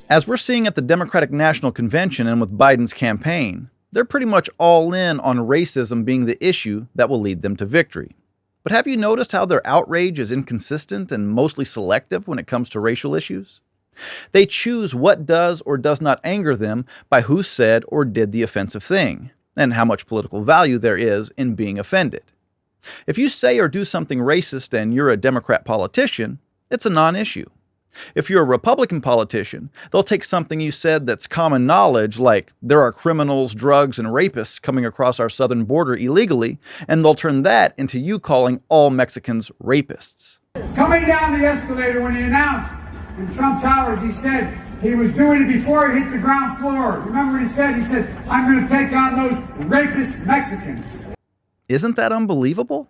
As we're seeing at the Democratic National Convention and with Biden's campaign, they're pretty much all in on racism being the issue that will lead them to victory. But have you noticed how their outrage is inconsistent and mostly selective when it comes to racial issues? They choose what does or does not anger them by who said or did the offensive thing, and how much political value there is in being offended. If you say or do something racist and you're a Democrat politician, it's a non-issue. If you're a Republican politician, they'll take something you said that's common knowledge, like there are criminals, drugs, and rapists coming across our southern border illegally, and they'll turn that into you calling all Mexicans rapists. Coming down the escalator when he announced in Trump Towers, he said he was doing it before he hit the ground floor. Remember what he said? He said, I'm going to take on those rapist Mexicans. Isn't that unbelievable?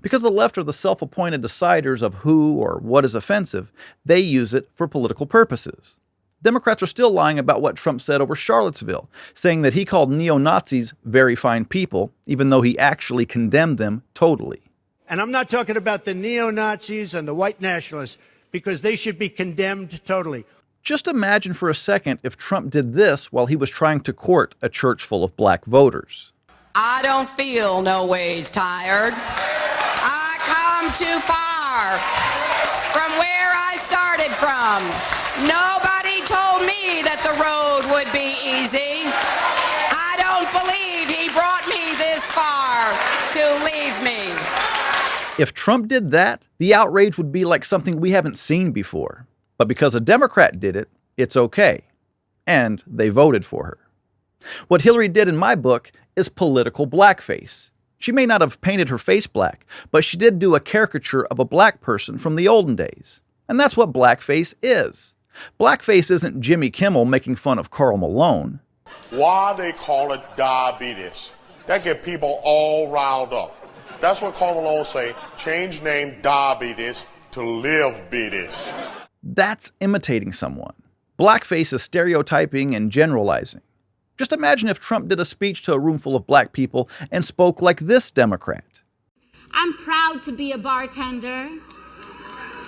Because the left are the self-appointed deciders of who or what is offensive, they use it for political purposes. Democrats are still lying about what Trump said over Charlottesville, saying that he called neo-Nazis very fine people, even though he actually condemned them totally. And I'm not talking about the neo-Nazis and the white nationalists, because they should be condemned totally. Just imagine for a second if Trump did this while he was trying to court a church full of black voters. I don't feel no ways tired. I come too far from where I started from. Nobody told me that the road would be easy. I don't believe he brought me this far to leave me. If Trump did that, the outrage would be like something we haven't seen before. But because a Democrat did it, it's okay. And they voted for her. What Hillary did in my book is political blackface. She may not have painted her face black, but she did do a caricature of a black person from the olden days. And that's what blackface is. Blackface isn't Jimmy Kimmel making fun of Karl Malone. Why they call it diabetes? That get people all riled up. That's what Karl Malone say, change name diabetes to live beaties. That's imitating someone. Blackface is stereotyping and generalizing. Just imagine if Trump did a speech to a room full of black people and spoke like this Democrat. I'm proud to be a bartender.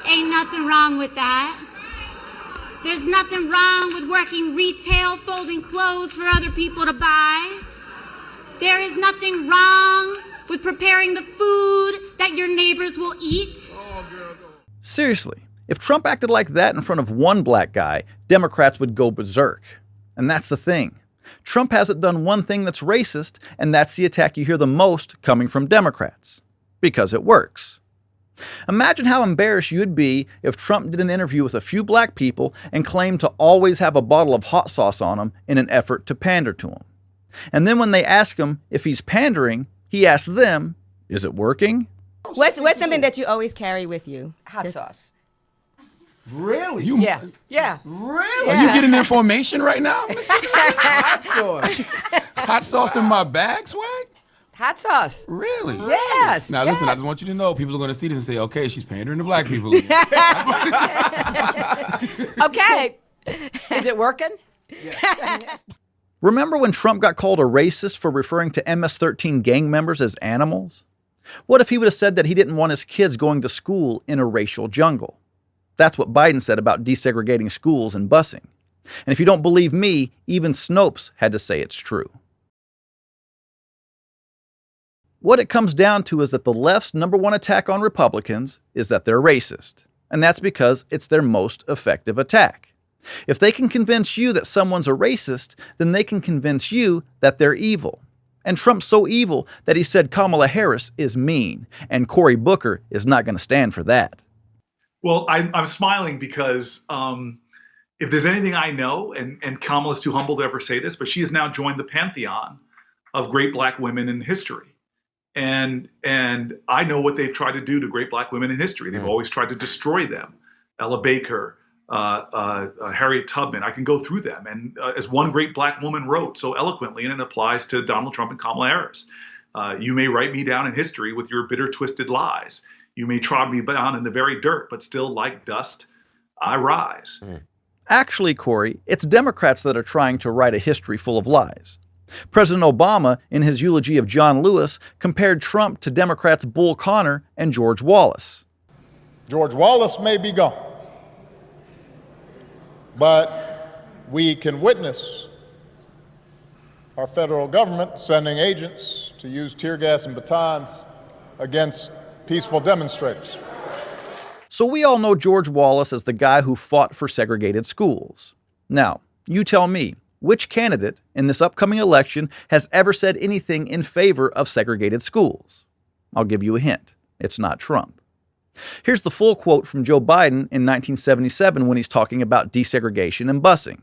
Ain't nothing wrong with that. There's nothing wrong with working retail, folding clothes for other people to buy. There is nothing wrong with preparing the food that your neighbors will eat. Seriously, if Trump acted like that in front of one black guy, Democrats would go berserk. And that's the thing. Trump hasn't done one thing that's racist, and that's the attack you hear the most coming from Democrats. Because it works. Imagine how embarrassed you'd be if Trump did an interview with a few black people and claimed to always have a bottle of hot sauce on him in an effort to pander to them. And then when they ask him if he's pandering, he asks them, is it working? What's something that you always carry with you? Hot sauce. Really? Yeah. Really? Yeah. Are you getting information right now? Hot sauce. Hot sauce in my bag, Swag? Hot sauce. Really? Yes. Now listen, I just want you to know, people are going to see this and say, okay, she's pandering to black people again. Okay. Is it working? Remember when Trump got called a racist for referring to MS-13 gang members as animals? What if he would have said that he didn't want his kids going to school in a racial jungle? That's what Biden said about desegregating schools and busing. And if you don't believe me, even Snopes had to say it's true. What it comes down to is that the left's number one attack on Republicans is that they're racist. And that's because it's their most effective attack. If they can convince you that someone's a racist, then they can convince you that they're evil. And Trump's so evil that he said Kamala Harris is mean, and Cory Booker is not going to stand for that. Well, I'm smiling because if there's anything I know, and Kamala's too humble to ever say this, but she has now joined the pantheon of great black women in history. And I know what they've tried to do to great black women in history. They've always tried to destroy them. Ella Baker, Harriet Tubman, I can go through them. And as one great black woman wrote so eloquently, and it applies to Donald Trump and Kamala Harris, you may write me down in history with your bitter, twisted lies. You may trod me down in the very dirt, but still like dust, I rise. Actually, Cory, it's Democrats that are trying to write a history full of lies. President Obama, in his eulogy of John Lewis, compared Trump to Democrats Bull Connor and George Wallace. George Wallace may be gone, but we can witness our federal government sending agents to use tear gas and batons against peaceful demonstrators. So we all know George Wallace as the guy who fought for segregated schools. Now, you tell me, which candidate in this upcoming election has ever said anything in favor of segregated schools? I'll give you a hint. It's not Trump. Here's the full quote from Joe Biden in 1977 when he's talking about desegregation and busing.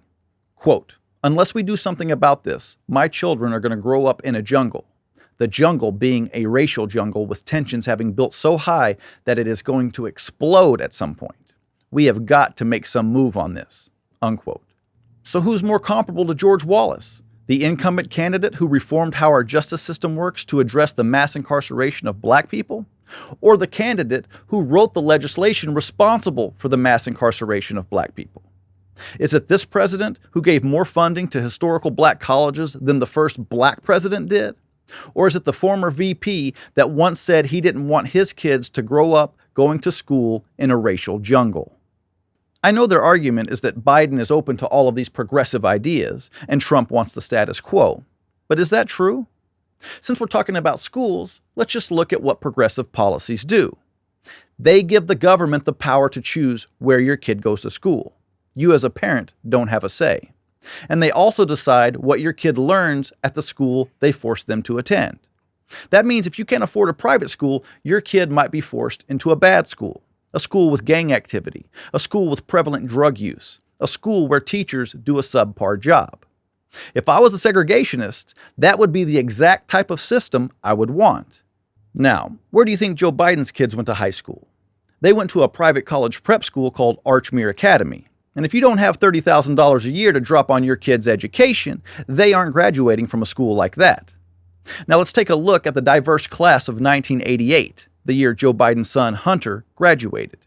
Quote, "Unless we do something about this, my children are going to grow up in a jungle. The jungle being a racial jungle with tensions having built so high that it is going to explode at some point. We have got to make some move on this." Unquote. So who's more comparable to George Wallace? The incumbent candidate who reformed how our justice system works to address the mass incarceration of black people? Or the candidate who wrote the legislation responsible for the mass incarceration of black people? Is it this president who gave more funding to historical black colleges than the first black president did? Or is it the former VP that once said he didn't want his kids to grow up going to school in a racial jungle? I know their argument is that Biden is open to all of these progressive ideas and Trump wants the status quo. But is that true? Since we're talking about schools, let's just look at what progressive policies do. They give the government the power to choose where your kid goes to school. You as a parent don't have a say. And they also decide what your kid learns at the school they force them to attend. That means if you can't afford a private school, your kid might be forced into a bad school, a school with gang activity, a school with prevalent drug use, a school where teachers do a subpar job. If I was a segregationist, that would be the exact type of system I would want. Now, where do you think Joe Biden's kids went to high school? They went to a private college prep school called Archmere Academy. And if you don't have $30,000 a year to drop on your kid's education, they aren't graduating from a school like that. Now let's take a look at the diverse class of 1988, the year Joe Biden's son Hunter graduated.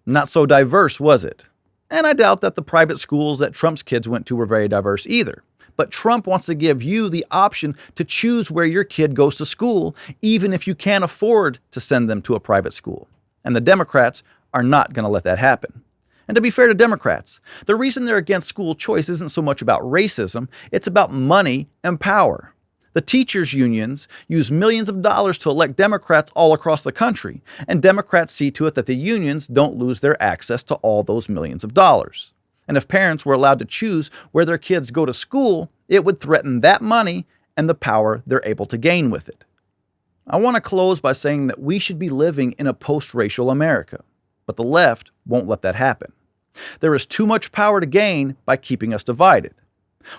Not so diverse, was it? And I doubt that the private schools that Trump's kids went to were very diverse either. But Trump wants to give you the option to choose where your kid goes to school, even if you can't afford to send them to a private school. And the Democrats are not going to let that happen. And to be fair to Democrats, the reason they're against school choice isn't so much about racism, it's about money and power. The teachers' unions use millions of dollars to elect Democrats all across the country, and Democrats see to it that the unions don't lose their access to all those millions of dollars. And if parents were allowed to choose where their kids go to school, it would threaten that money and the power they're able to gain with it. I want to close by saying that we should be living in a post-racial America, but the left won't let that happen. There is too much power to gain by keeping us divided.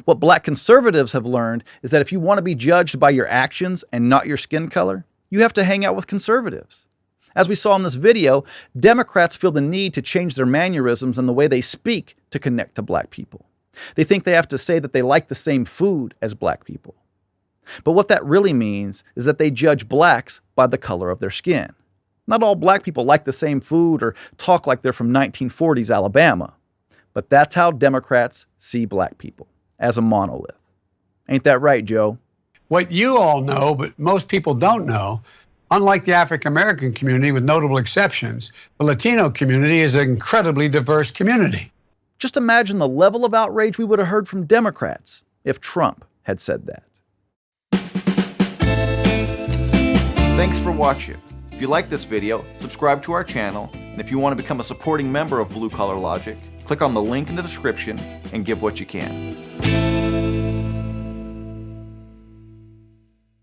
What black conservatives have learned is that if you want to be judged by your actions and not your skin color, you have to hang out with conservatives. As we saw in this video, Democrats feel the need to change their mannerisms and the way they speak to connect to black people. They think they have to say that they like the same food as black people. But what that really means is that they judge blacks by the color of their skin. Not all black people like the same food or talk like they're from 1940s Alabama. But that's how Democrats see black people, as a monolith. Ain't that right, Joe? What you all know, but most people don't know, unlike the African American community, with notable exceptions, the Latino community is an incredibly diverse community. Just imagine the level of outrage we would have heard from Democrats if Trump had said that. Thanks for watching. If you like this video, subscribe to our channel, and if you want to become a supporting member of Blue Collar Logic, click on the link in the description and give what you can.